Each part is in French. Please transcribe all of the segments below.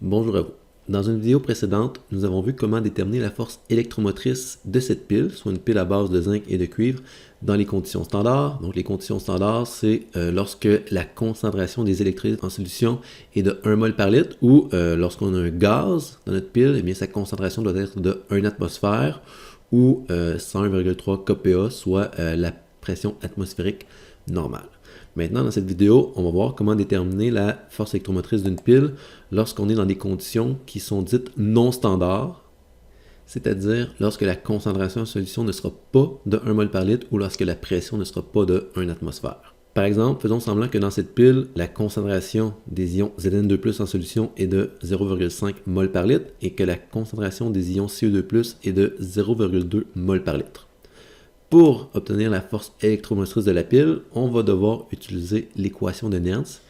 Bonjour à vous. Dans une vidéo précédente, nous avons vu comment déterminer la force électromotrice de cette pile, soit une pile à base de zinc et de cuivre, dans les conditions standards. Donc les conditions standards, c'est lorsque la concentration des électrolytes en solution est de 1 mol par litre, ou lorsqu'on a un gaz dans notre pile, eh bien, sa concentration doit être de 1 atmosphère, ou 101,3 kPa, soit la pression atmosphérique normale. Maintenant, dans cette vidéo, on va voir comment déterminer la force électromotrice d'une pile lorsqu'on est dans des conditions qui sont dites non standards, c'est-à-dire lorsque la concentration en solution ne sera pas de 1 mol par litre ou lorsque la pression ne sera pas de 1 atmosphère. Par exemple, faisons semblant que dans cette pile, la concentration des ions Zn2+ en solution est de 0,5 mol par litre et que la concentration des ions Ce2+ est de 0,2 mol par litre. Pour obtenir la force électromotrice de la pile, on va devoir utiliser l'équation de Nernst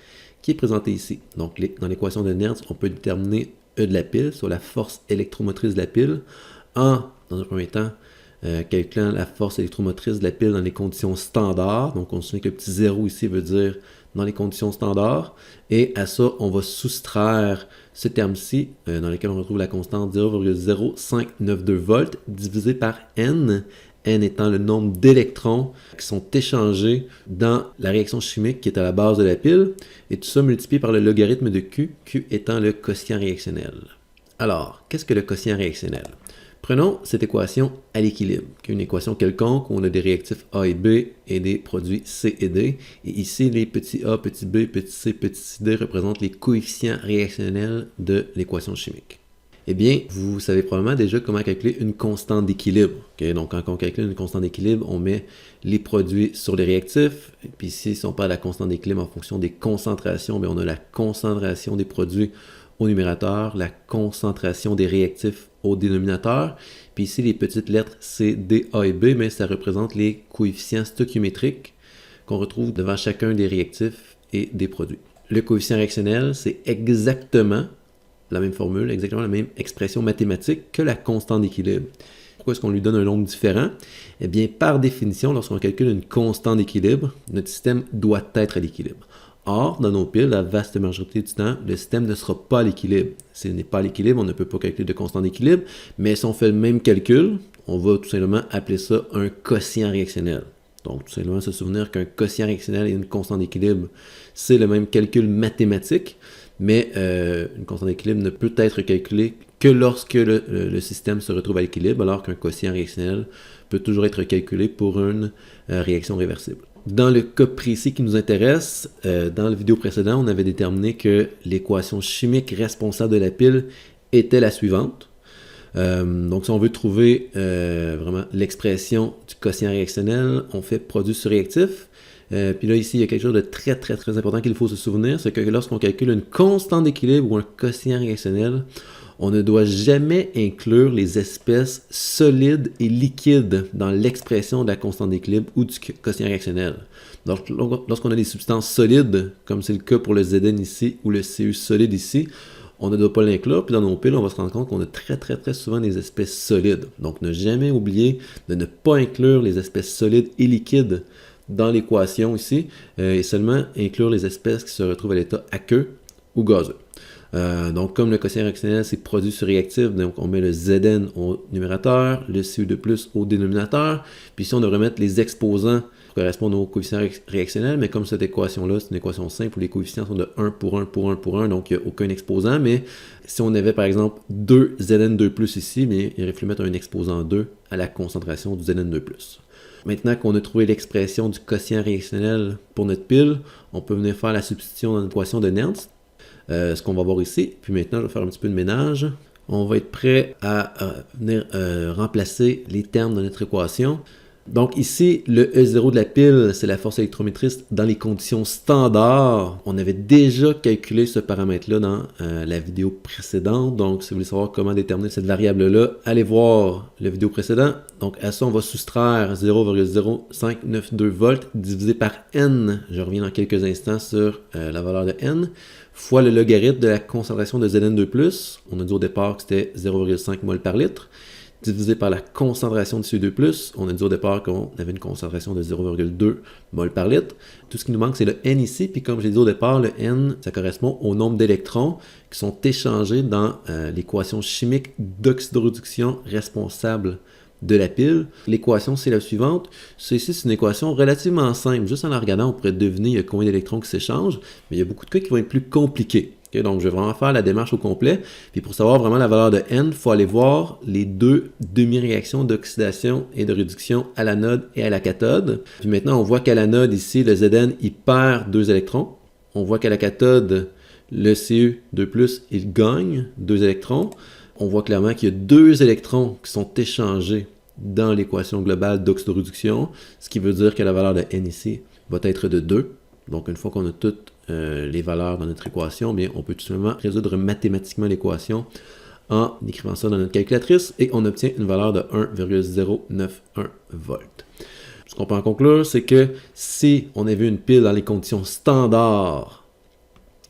qui est présentée ici. Donc, dans l'équation de Nernst, on peut déterminer E de la pile, soit la force électromotrice de la pile, dans un premier temps, calculant la force électromotrice de la pile dans les conditions standards. Donc, on se souvient que le petit 0 ici veut dire dans les conditions standards. Et à ça, on va soustraire ce terme-ci, dans lequel on retrouve la constante 0,0592 volts, divisé par N. N étant le nombre d'électrons qui sont échangés dans la réaction chimique qui est à la base de la pile, et tout ça multiplié par le logarithme de Q, Q étant le quotient réactionnel. Alors, qu'est-ce que le quotient réactionnel? Prenons cette équation à l'équilibre, qui est une équation quelconque où on a des réactifs A et B et des produits C et D. Et ici, les petits a, petits b, petits c, petits d représentent les coefficients réactionnels de l'équation chimique. Eh bien, vous savez probablement déjà comment calculer une constante d'équilibre. Okay? Donc, quand on calcule une constante d'équilibre, on met les produits sur les réactifs. Et puis ici, si on parle de la constante d'équilibre en fonction des concentrations, bien, on a la concentration des produits au numérateur, la concentration des réactifs au dénominateur. Puis ici, les petites lettres C, D, A et B, mais ça représente les coefficients stoichiométriques qu'on retrouve devant chacun des réactifs et des produits. Le coefficient réactionnel, c'est exactement la même formule, exactement la même expression mathématique que la constante d'équilibre. Pourquoi est-ce qu'on lui donne un nombre différent? Eh bien, par définition, lorsqu'on calcule une constante d'équilibre, notre système doit être à l'équilibre. Or, dans nos piles, la vaste majorité du temps, le système ne sera pas à l'équilibre. S'il n'est pas à l'équilibre, on ne peut pas calculer de constante d'équilibre, mais si on fait le même calcul, on va tout simplement appeler ça un quotient réactionnel. Donc, tout simplement se souvenir qu'un quotient réactionnel et une constante d'équilibre, c'est le même calcul mathématique, mais une constante d'équilibre ne peut être calculée que lorsque le système se retrouve à l'équilibre, alors qu'un quotient réactionnel peut toujours être calculé pour une réaction réversible. Dans le cas précis qui nous intéresse, dans la vidéo précédente, on avait déterminé que l'équation chimique responsable de la pile était la suivante. Donc, si on veut trouver vraiment l'expression du quotient réactionnel, on fait produit sur réactif. Puis là, ici, il y a quelque chose de très important qu'il faut se souvenir, c'est que lorsqu'on calcule une constante d'équilibre ou un quotient réactionnel, on ne doit jamais inclure les espèces solides et liquides dans l'expression de la constante d'équilibre ou du quotient réactionnel. Donc, lorsqu'on a des substances solides, comme c'est le cas pour le Zn ici ou le Cu solide ici, on ne doit pas l'inclure, puis dans nos piles, on va se rendre compte qu'on a très souvent des espèces solides. Donc, ne jamais oublier de ne pas inclure les espèces solides et liquides dans l'équation ici, et seulement inclure les espèces qui se retrouvent à l'état aqueux ou gazeux. Donc, comme le quotient réactionnel, c'est produit sur réactif, donc on met le Zn au numérateur, le Cu2+ au dénominateur, puis ici on devrait mettre les exposants qui correspondent au coefficient réactionnel, mais comme cette équation-là, c'est une équation simple où les coefficients sont de 1 pour 1 pour 1 pour 1, donc il n'y a aucun exposant, mais si on avait par exemple 2 Zn2+ ici, mais il aurait fallu mettre un exposant 2 à la concentration du Zn2+. Maintenant qu'on a trouvé l'expression du quotient réactionnel pour notre pile, on peut venir faire la substitution dans l'équation de Nernst, ce qu'on va voir ici. Puis maintenant, je vais faire un petit peu de ménage. On va être prêt à venir remplacer les termes de notre équation. Donc ici, le E0 de la pile, c'est la force électromotrice dans les conditions standards. On avait déjà calculé ce paramètre-là dans la vidéo précédente. Donc, si vous voulez savoir comment déterminer cette variable-là, allez voir la vidéo précédente. Donc, à ça, on va soustraire 0,0592 volts divisé par N. Je reviens dans quelques instants sur la valeur de N, fois le logarithme de la concentration de Zn2+. On a dit au départ que c'était 0,5 mol par litre, divisé par la concentration de CO2+. On a dit au départ qu'on avait une concentration de 0,2 mol par litre. Tout ce qui nous manque, c'est le N ici. Puis comme j'ai dit au départ, le N, ça correspond au nombre d'électrons qui sont échangés dans l'équation chimique d'oxydoréduction responsable de la pile. L'équation, c'est la suivante. Ceci, c'est une équation relativement simple. Juste en la regardant, on pourrait deviner il y a combien d'électrons qui s'échangent, mais il y a beaucoup de cas qui vont être plus compliqués. Okay, donc, je vais vraiment faire la démarche au complet. Puis pour savoir vraiment la valeur de N, il faut aller voir les deux demi-réactions d'oxydation et de réduction à l'anode et à la cathode. Puis maintenant, on voit qu'à l'anode, ici, le Zn, il perd 2 électrons. On voit qu'à la cathode, le Cu2+, il gagne 2 électrons. On voit clairement qu'il y a 2 électrons qui sont échangés dans l'équation globale d'oxydoréduction, ce qui veut dire que la valeur de N ici va être de 2. Donc, une fois qu'on a toutes les valeurs dans notre équation, bien, on peut tout simplement résoudre mathématiquement l'équation en écrivant ça dans notre calculatrice et on obtient une valeur de 1,091 volts. Ce qu'on peut en conclure, c'est que si on avait une pile dans les conditions standards,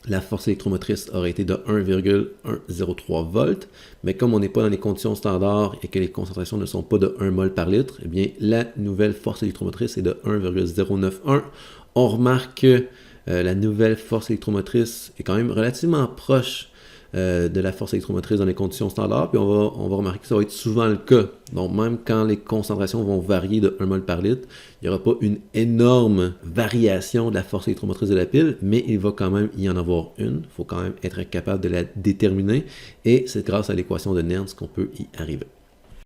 la force électromotrice aurait été de 1,103 volts, mais comme on n'est pas dans les conditions standards et que les concentrations ne sont pas de 1 mol par litre, eh bien, la nouvelle force électromotrice est de 1,091. On remarque que la nouvelle force électromotrice est quand même relativement proche de la force électromotrice dans les conditions standards, puis on va remarquer que ça va être souvent le cas. Donc même quand les concentrations vont varier de 1 mol par litre, il n'y aura pas une énorme variation de la force électromotrice de la pile, mais il va quand même y en avoir une. Il faut quand même être capable de la déterminer, et c'est grâce à l'équation de Nernst qu'on peut y arriver.